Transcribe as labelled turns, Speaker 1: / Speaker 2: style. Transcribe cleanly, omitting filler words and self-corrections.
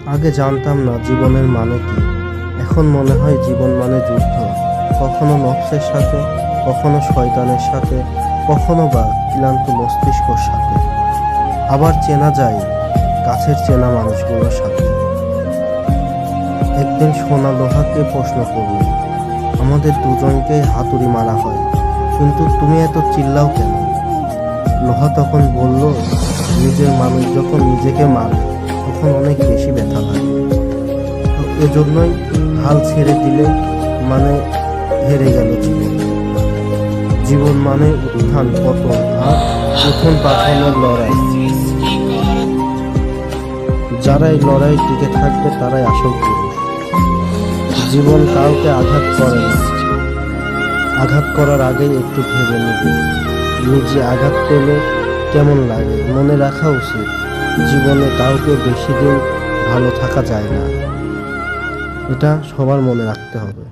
Speaker 1: আগে জানতাম না জীবনের মানে কি। এখন মনে হয় জীবন মানে যুদ্ধ, কখনো নফসের সাথে, কখনো শয়তানের সাথে, কখনো বা ক্লান্ত মস্তিষ্কর সাথে। আবার চেনা যায় কাছের চেনা মানুষগুলোর সাথে। একদিন সোনা লোহাকে প্রশ্ন করল, আমাদের দুজনকেই হাতুড়ি মারা হয়, কিন্তু তুমি এত চিল্লাও কেন? লোহা তখন বলল, নিজের মানুষ যখন নিজেকে মারে তখন অনেক বেশি ব্যথা লাগে। তো এজন্যই হাল ছেড়ে দিলে মানে হেরে গেল জীবন। জীবন মানে উত্থান পতন আর উত্থান পাথানের লড়াই। যারা এই লড়াই টিকে থাকবে তারাই আসল পুরুষ। জীবন কাউকে আঘাত করে না, আঘাত করার আগেই একটু ভেবে নিবে নিজে আঘাত পেলে কেমন লাগে। মনে রাখা উচিত, জীবনে কাউকে বেশি দিন ভালো থাকা যায় না। এটা সবার মনে রাখতে হবে।